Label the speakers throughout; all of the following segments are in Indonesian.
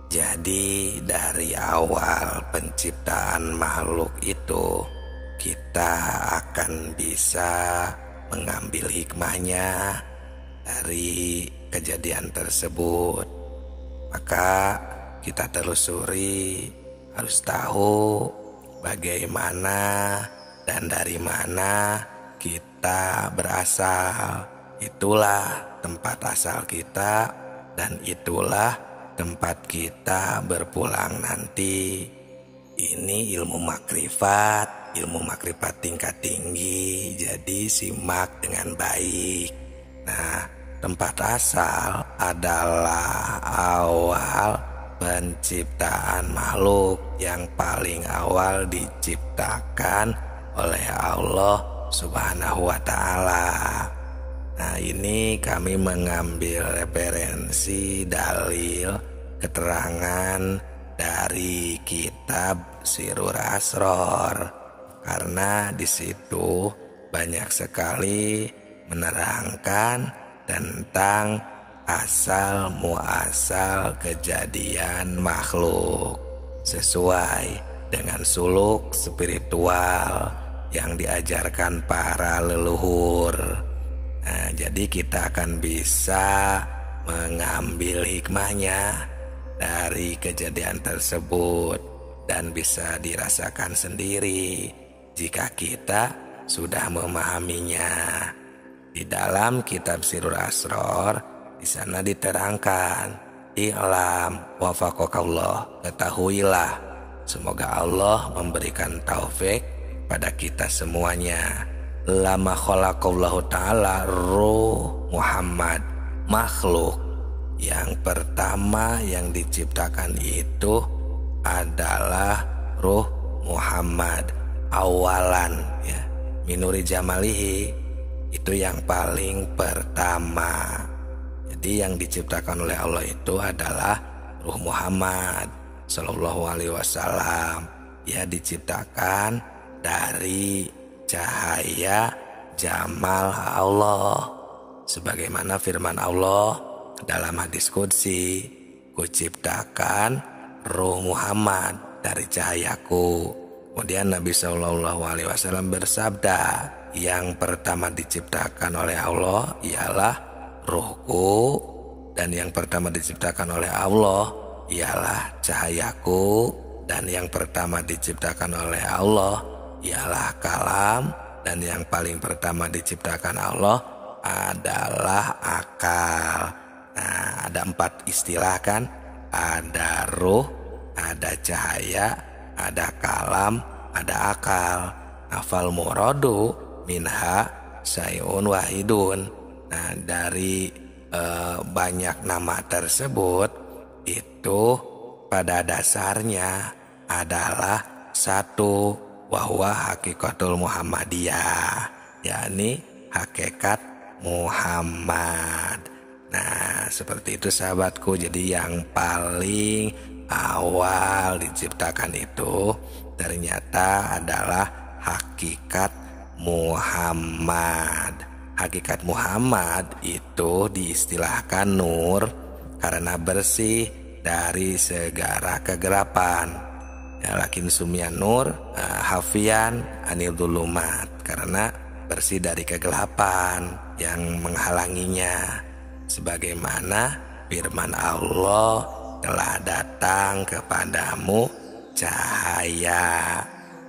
Speaker 1: Jadi dari awal penciptaan makhluk itu kita akan bisa mengambil hikmahnya dari kejadian tersebut. Maka kita telusuri, harus tahu bagaimana dan dari mana kita berasal. Itulah tempat asal kita dan itulah tempat kita berpulang nanti. Ini ilmu makrifat tingkat tinggi, jadi simak dengan baik. Nah, tempat asal adalah awal penciptaan makhluk yang paling awal diciptakan oleh Allah Subhanahu wa Ta'ala. Nah, ini kami mengambil referensi dalil keterangan dari kitab Sirrul Asror, karena di situ banyak sekali menerangkan tentang asal muasal kejadian makhluk sesuai dengan suluk spiritual yang diajarkan para leluhur. Nah, jadi kita akan bisa mengambil hikmahnya dari kejadian tersebut dan bisa dirasakan sendiri jika kita sudah memahaminya. Di dalam kitab Sirrul Asror di sana diterangkan, "I'lam wafaqakallah," ketahuilah, semoga Allah memberikan taufik pada kita semuanya. Lama khalaqallahu ta'ala ruh Muhammad, makhluk yang pertama yang diciptakan itu adalah ruh Muhammad awalan, ya, minuri jamalihi, itu yang paling pertama. Jadi yang diciptakan oleh Allah itu adalah ruh Muhammad Sallallahu Alaihi Wasallam. Ia diciptakan dari cahaya jamal Allah, sebagaimana firman Allah dalam hadis qudsi, "Kuciptakan ruh Muhammad dari cahayaku." Kemudian Nabi Shallallahu Alaihi Wasallam bersabda, yang pertama diciptakan oleh Allah ialah ruhku, dan yang pertama diciptakan oleh Allah ialah cahayaku, dan yang pertama diciptakan oleh Allah ialah kalam, dan yang paling pertama diciptakan Allah adalah akal. Nah, ada 4 istilah kan, ada ruh, ada cahaya, ada kalam, ada akal. Nafal muradu minha sayun wahidun. Nah, dari banyak nama tersebut itu pada dasarnya adalah satu, wahwa hakikatul Muhammadiyah, yakni hakikat Muhammad. Nah, seperti itu sahabatku. Jadi yang paling awal diciptakan itu ternyata adalah hakikat Muhammad. Hakikat Muhammad itu diistilahkan nur karena bersih dari segala kegelapan. Ya, lakin sumya nur hafian anil dulumat, karena bersih dari kegelapan yang menghalanginya, sebagaimana firman Allah, "Telah datang kepadamu cahaya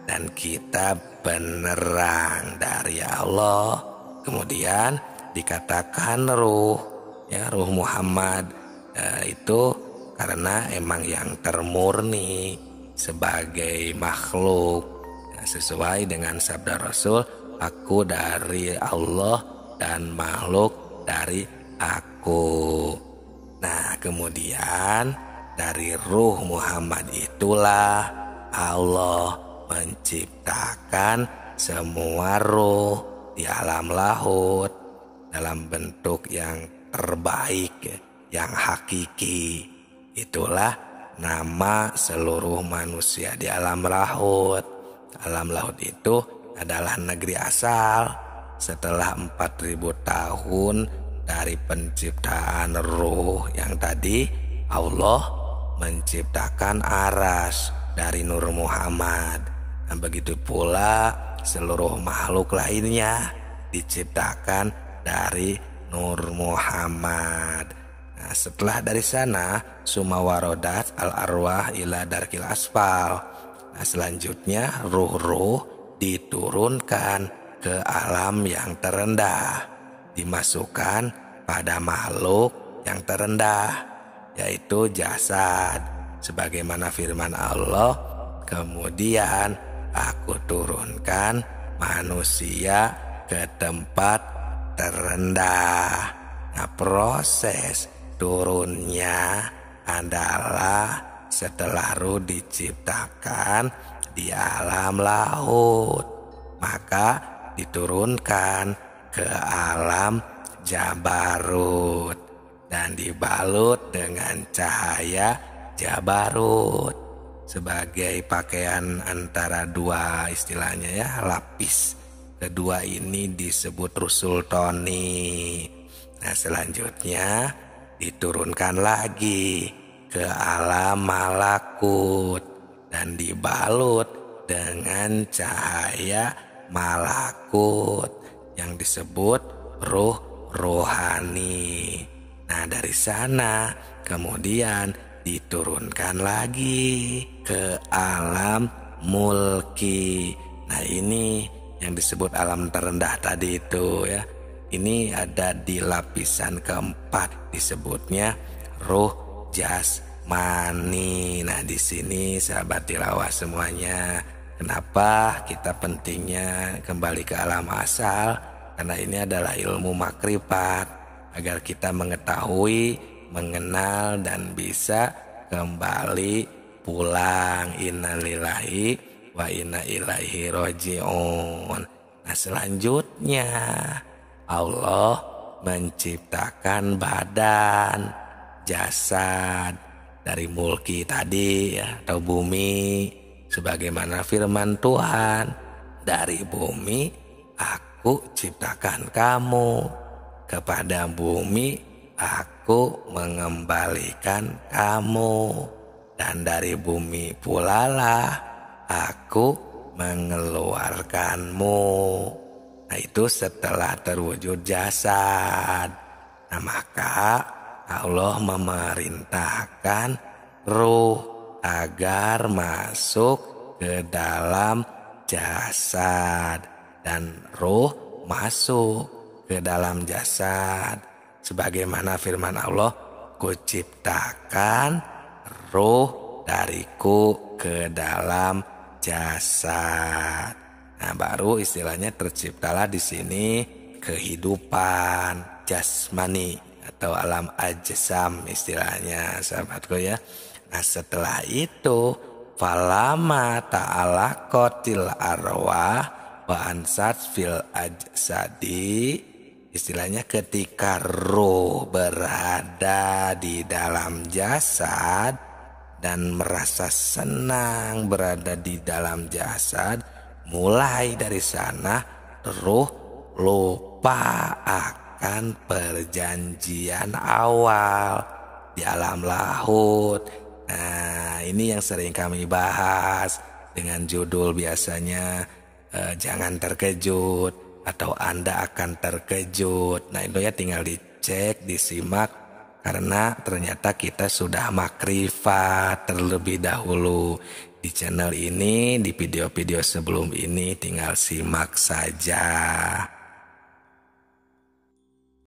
Speaker 1: dan kita penerang dari Allah." Kemudian dikatakan ruh, ya, ruh Muhammad itu karena emang yang termurni sebagai makhluk, ya, sesuai dengan sabda Rasul, "Aku dari Allah dan makhluk dari aku." Nah, kemudian dari ruh Muhammad itulah Allah menciptakan semua ruh di alam lahut dalam bentuk yang terbaik, yang hakiki. Itulah nama seluruh manusia di alam lahut. Alam lahut itu adalah negeri asal. Setelah 4000 tahun dari penciptaan ruh yang tadi, Allah menciptakan aras dari Nur Muhammad. Nah, begitu pula seluruh makhluk lainnya diciptakan dari Nur Muhammad. Nah, setelah dari sana sumawarodat al arwah ila darkil asfal. Nah, selanjutnya ruh-ruh diturunkan ke alam yang terendah, dimasukkan pada makhluk yang terendah, yaitu jasad. Sebagaimana firman Allah, kemudian aku turunkan manusia ke tempat terendah. Nah, proses turunnya adalah setelah ruh diciptakan di alam laut, maka diturunkan ke alam Jabarut dan dibalut dengan cahaya Jabarut sebagai pakaian antara dua, istilahnya ya, lapis kedua ini disebut Rusultoni. Nah, selanjutnya diturunkan lagi ke alam malakut dan dibalut dengan cahaya malakut yang disebut ruh rohani. Nah, dari sana kemudian diturunkan lagi ke alam mulki. Nah, ini yang disebut alam terendah tadi itu ya. Ini ada di lapisan keempat, disebutnya ruh jasmani. Nah, di sini sahabat tilawah semuanya, kenapa kita pentingnya kembali ke alam asal? Karena ini adalah ilmu makrifat, agar kita mengetahui, mengenal, dan bisa kembali pulang. Innalillahi wa inna ilaihi roji'un. Nah, selanjutnya Allah menciptakan badan, jasad dari mulki tadi ya, atau bumi. Sebagaimana firman Tuhan, dari bumi aku ciptakan kamu, kepada bumi aku mengembalikan kamu, dan dari bumi pula lah aku mengeluarkanmu. Nah, itu setelah terwujud jasad. Nah, maka Allah memerintahkan ruh agar masuk ke dalam jasad, dan ruh masuk ke dalam jasad. Sebagaimana firman Allah, kuciptakan ruh dariku ke dalam jasad. Nah, baru istilahnya terciptalah di sini kehidupan jasmani atau alam ajsam istilahnya, sahabatku ya. Nah, setelah itu falama ta'ala qatil arwah wa ansat fil ajsadi, istilahnya ketika roh berada di dalam jasad dan merasa senang berada di dalam jasad, mulai dari sana roh lupa akan perjanjian awal di alam laut. Nah, ini yang sering kami bahas dengan judul biasanya jangan terkejut atau Anda akan terkejut. Nah, itu ya tinggal dicek, disimak, karena ternyata kita sudah makrifat terlebih dahulu di channel ini. Di video-video sebelum ini tinggal simak saja.